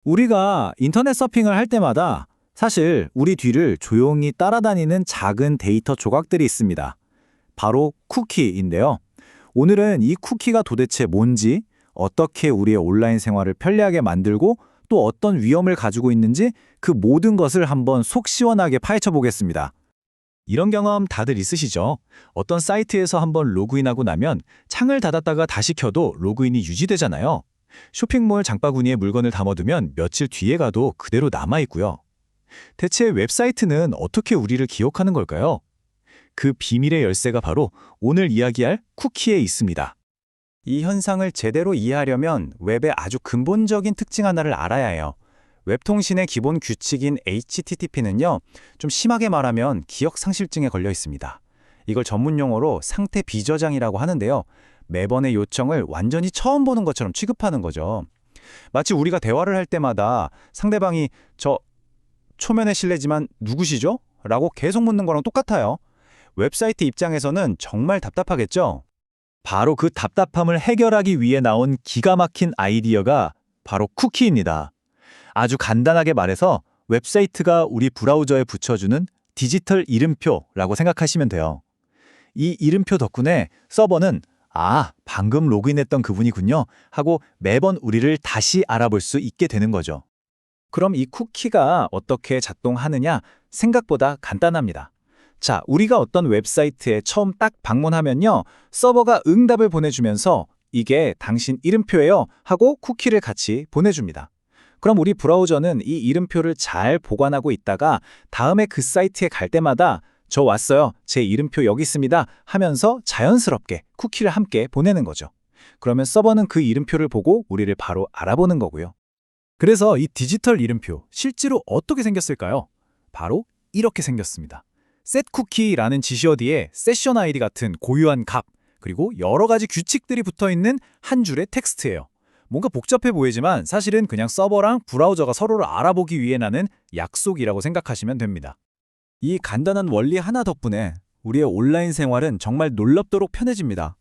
우리가 인터넷 서핑을 할 때마다 사실 우리 뒤를 조용히 따라다니는 작은 데이터 조각들이 있습니다. 바로 쿠키인데요. 오늘은 이 쿠키가 도대체 뭔지, 어떻게 우리의 온라인 생활을 편리하게 만들고 또 어떤 위험을 가지고 있는지 그 모든 것을 한번 속 시원하게 파헤쳐 보겠습니다. 이런 경험 다들 있으시죠? 어떤 사이트에서 한번 로그인하고 나면 창을 닫았다가 다시 켜도 로그인이 유지되잖아요. 쇼핑몰 장바구니에 물건을 담아두면 며칠 뒤에 가도 그대로 남아있고요. 대체 웹사이트는 어떻게 우리를 기억하는 걸까요? 그 비밀의 열쇠가 바로 오늘 이야기할 쿠키에 있습니다. 이 현상을 제대로 이해하려면 웹의 아주 근본적인 특징 하나를 알아야 해요. 웹통신의 기본 규칙인 HTTP는요, 좀 심하게 말하면 기억상실증에 걸려 있습니다. 이걸 전문 용어로 상태 비저장이라고 하는데요. 매번의 요청을 완전히 처음 보는 것처럼 취급하는 거죠. 마치 우리가 대화를 할 때마다 상대방이 초면에 실례지만 누구시죠? 라고 계속 묻는 거랑 똑같아요. 웹사이트 입장에서는 정말 답답하겠죠? 바로 그 답답함을 해결하기 위해 나온 기가 막힌 아이디어가 바로 쿠키입니다. 아주 간단하게 말해서 웹사이트가 우리 브라우저에 붙여주는 디지털 이름표라고 생각하시면 돼요. 이 이름표 덕분에 서버는 방금 로그인했던 그분이군요 하고 매번 우리를 다시 알아볼 수 있게 되는 거죠. 그럼 이 쿠키가 어떻게 작동하느냐? 생각보다 간단합니다. 자, 우리가 어떤 웹사이트에 처음 딱 방문하면요, 서버가 응답을 보내주면서 이게 당신 이름표예요 하고 쿠키를 같이 보내줍니다. 그럼 우리 브라우저는 이 이름표를 잘 보관하고 있다가 다음에 그 사이트에 갈 때마다 저 왔어요, 제 이름표 여기 있습니다 하면서 자연스럽게 쿠키를 함께 보내는 거죠. 그러면 서버는 그 이름표를 보고 우리를 바로 알아보는 거고요. 그래서 이 디지털 이름표 실제로 어떻게 생겼을까요? 바로 이렇게 생겼습니다. setCookie라는 지시어 뒤에 세션 아이디 같은 고유한 값, 그리고 여러 가지 규칙들이 붙어있는 한 줄의 텍스트예요. 뭔가 복잡해 보이지만 사실은 그냥 서버랑 브라우저가 서로를 알아보기 위해 나는 약속이라고 생각하시면 됩니다. 이 간단한 원리 하나 덕분에 우리의 온라인 생활은 정말 놀랍도록 편해집니다.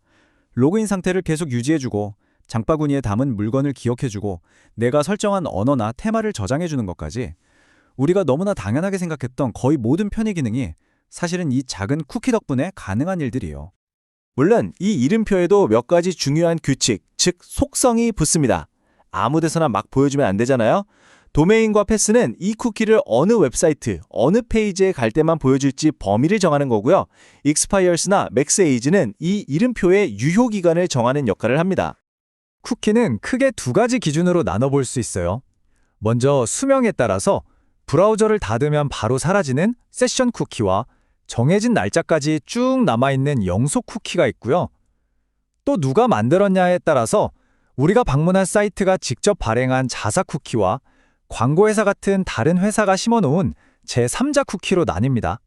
로그인 상태를 계속 유지해주고 장바구니에 담은 물건을 기억해주고 내가 설정한 언어나 테마를 저장해주는 것까지 우리가 너무나 당연하게 생각했던 거의 모든 편의 기능이 사실은 이 작은 쿠키 덕분에 가능한 일들이에요. 물론 이 이름표에도 몇 가지 중요한 규칙, 즉 속성이 붙습니다. 아무 데서나 막 보여주면 안 되잖아요. 도메인과 패스는 이 쿠키를 어느 웹사이트, 어느 페이지에 갈 때만 보여줄지 범위를 정하는 거고요. expires,나 maxage는 이 이름표의 유효기간을 정하는 역할을 합니다. 쿠키는 크게 두 가지 기준으로 나눠볼 수 있어요. 먼저 수명에 따라서 브라우저를 닫으면 바로 사라지는 세션 쿠키와 정해진 날짜까지 쭉 남아있는 영속 쿠키가 있고요. 또 누가 만들었냐에 따라서 우리가 방문한 사이트가 직접 발행한 자사 쿠키와 광고회사 같은 다른 회사가 심어놓은 제3자 쿠키로 나뉩니다.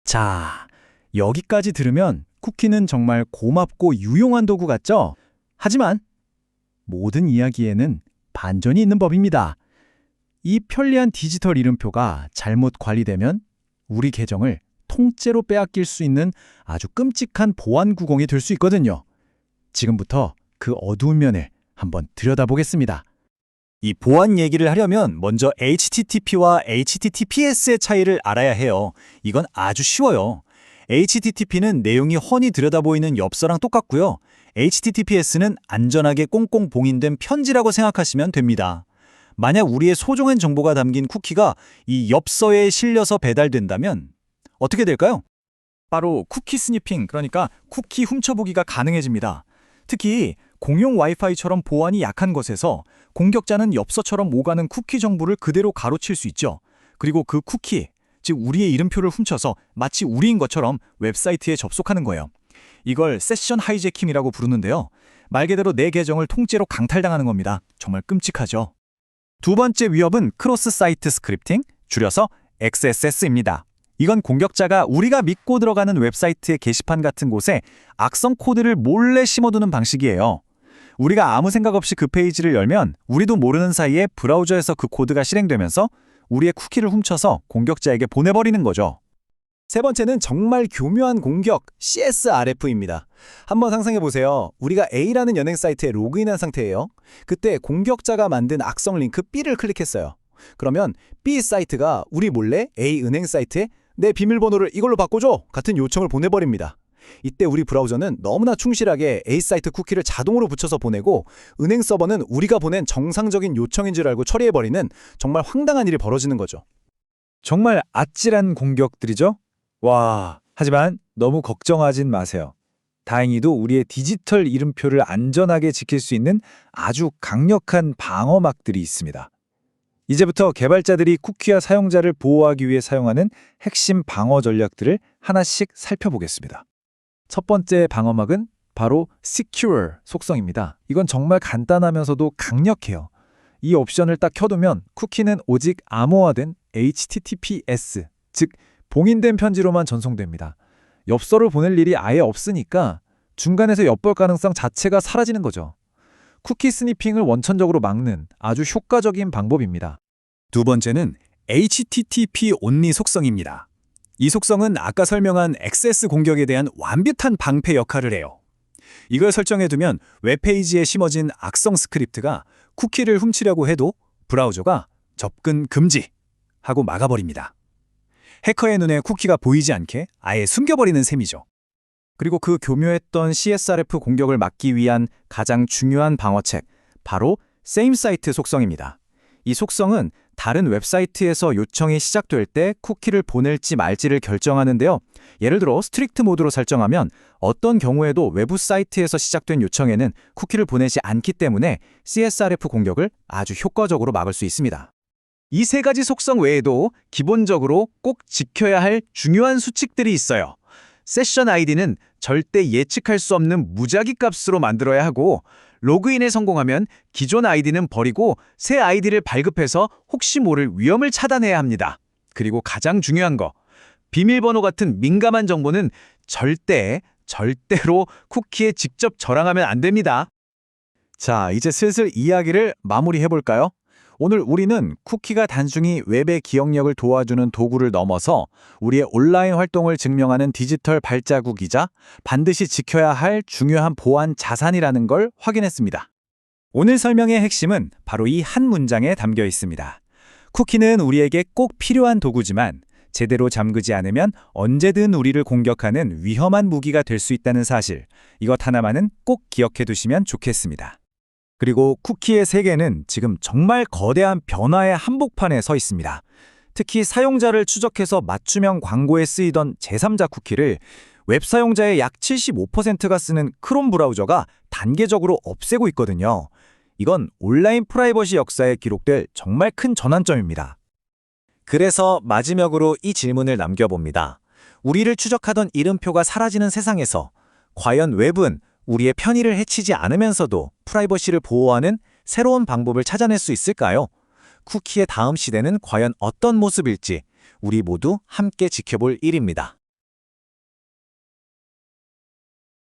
자, 여기까지 들으면 쿠키는 정말 고맙고 유용한 도구 같죠? 하지만 모든 이야기에는 반전이 있는 법입니다. 이 편리한 디지털 이름표가 잘못 관리되면 우리 계정을 통째로 빼앗길 수 있는 아주 끔찍한 보안 구멍이 될 수 있거든요. 지금부터 그 어두운 면을 한번 들여다보겠습니다. 이 보안 얘기를 하려면 먼저 HTTP와 HTTPS의 차이를 알아야 해요. 이건 아주 쉬워요. HTTP는 내용이 훤히 들여다보이는 엽서랑 똑같고요. HTTPS는 안전하게 꽁꽁 봉인된 편지라고 생각하시면 됩니다. 만약 우리의 소중한 정보가 담긴 쿠키가 이 엽서에 실려서 배달된다면 어떻게 될까요? 바로 쿠키 스니핑, 그러니까 쿠키 훔쳐보기가 가능해집니다. 특히 공용 와이파이처럼 보안이 약한 것에서 공격자는 엽서처럼 오가는 쿠키 정보를 그대로 가로칠 수 있죠. 그리고 그 쿠키, 즉 우리의 이름표를 훔쳐서 마치 우리인 것처럼 웹사이트에 접속하는 거예요. 이걸 세션 하이제킹이라고 부르는데요. 말 그대로 내 계정을 통째로 강탈당하는 겁니다. 정말 끔찍하죠. 두 번째 위협은 크로스 사이트 스크립팅, 줄여서 XSS입니다. 이건 공격자가 우리가 믿고 들어가는 웹사이트의 게시판 같은 곳에 악성 코드를 몰래 심어두는 방식이에요. 우리가 아무 생각 없이 그 페이지를 열면 우리도 모르는 사이에 브라우저에서 그 코드가 실행되면서 우리의 쿠키를 훔쳐서 공격자에게 보내버리는 거죠. 세 번째는 정말 교묘한 공격, CSRF입니다. 한번 상상해 보세요. 우리가 A라는 연행 사이트에 로그인한 상태예요. 그때 공격자가 만든 악성 링크 B를 클릭했어요. 그러면 B 사이트가 우리 몰래 A 은행 사이트에 내 비밀번호를 이걸로 바꿔줘! 같은 요청을 보내버립니다. 이때 우리 브라우저는 너무나 충실하게 A 사이트 쿠키를 자동으로 붙여서 보내고 은행 서버는 우리가 보낸 정상적인 요청인 줄 알고 처리해버리는 정말 황당한 일이 벌어지는 거죠. 정말 아찔한 공격들이죠? 와, 하지만 너무 걱정하진 마세요. 다행히도 우리의 디지털 이름표를 안전하게 지킬 수 있는 아주 강력한 방어막들이 있습니다. 이제부터 개발자들이 쿠키와 사용자를 보호하기 위해 사용하는 핵심 방어 전략들을 하나씩 살펴보겠습니다. 첫 번째 방어막은 바로 Secure 속성입니다. 이건 정말 간단하면서도 강력해요. 이 옵션을 딱 켜두면 쿠키는 오직 암호화된 HTTPS, 즉 봉인된 편지로만 전송됩니다. 엽서를 보낼 일이 아예 없으니까 중간에서 엿볼 가능성 자체가 사라지는 거죠. 쿠키 스니핑을 원천적으로 막는 아주 효과적인 방법입니다. 두 번째는 HTTP only 속성입니다. 이 속성은 아까 설명한 액세스 공격에 대한 완벽한 방패 역할을 해요. 이걸 설정해두면 웹페이지에 심어진 악성 스크립트가 쿠키를 훔치려고 해도 브라우저가 접근 금지 하고 막아버립니다. 해커의 눈에 쿠키가 보이지 않게 아예 숨겨버리는 셈이죠. 그리고 그 교묘했던 CSRF 공격을 막기 위한 가장 중요한 방어책, 바로 same site 속성입니다. 이 속성은 다른 웹사이트에서 요청이 시작될 때 쿠키를 보낼지 말지를 결정하는데요. 예를 들어 스트릭트 모드로 설정하면 어떤 경우에도 외부 사이트에서 시작된 요청에는 쿠키를 보내지 않기 때문에 CSRF 공격을 아주 효과적으로 막을 수 있습니다. 이 세 가지 속성 외에도 기본적으로 꼭 지켜야 할 중요한 수칙들이 있어요. 세션 아이디는 절대 예측할 수 없는 무작위 값으로 만들어야 하고, 로그인에 성공하면 기존 아이디는 버리고 새 아이디를 발급해서 혹시 모를 위험을 차단해야 합니다. 그리고 가장 중요한 거, 비밀번호 같은 민감한 정보는 절대로 쿠키에 직접 저장하면 안 됩니다. 자, 이제 슬슬 이야기를 마무리해볼까요? 오늘 우리는 쿠키가 단순히 웹의 기억력을 도와주는 도구를 넘어서 우리의 온라인 활동을 증명하는 디지털 발자국이자 반드시 지켜야 할 중요한 보안 자산이라는 걸 확인했습니다. 오늘 설명의 핵심은 바로 이 한 문장에 담겨 있습니다. 쿠키는 우리에게 꼭 필요한 도구지만 제대로 잠그지 않으면 언제든 우리를 공격하는 위험한 무기가 될 수 있다는 사실, 이것 하나만은 꼭 기억해 두시면 좋겠습니다. 그리고 쿠키의 세계는 지금 정말 거대한 변화의 한복판에 서 있습니다. 특히 사용자를 추적해서 맞춤형 광고에 쓰이던 제3자 쿠키를 웹 사용자의 약 75%가 쓰는 크롬 브라우저가 단계적으로 없애고 있거든요. 이건 온라인 프라이버시 역사에 기록될 정말 큰 전환점입니다. 그래서 마지막으로 이 질문을 남겨봅니다. 우리를 추적하던 이름표가 사라지는 세상에서 과연 웹은 우리의 편의를 해치지 않으면서도 프라이버시를 보호하는 새로운 방법을 찾아낼 수 있을까요? 쿠키의 다음 시대는 과연 어떤 모습일지 우리 모두 함께 지켜볼 일입니다.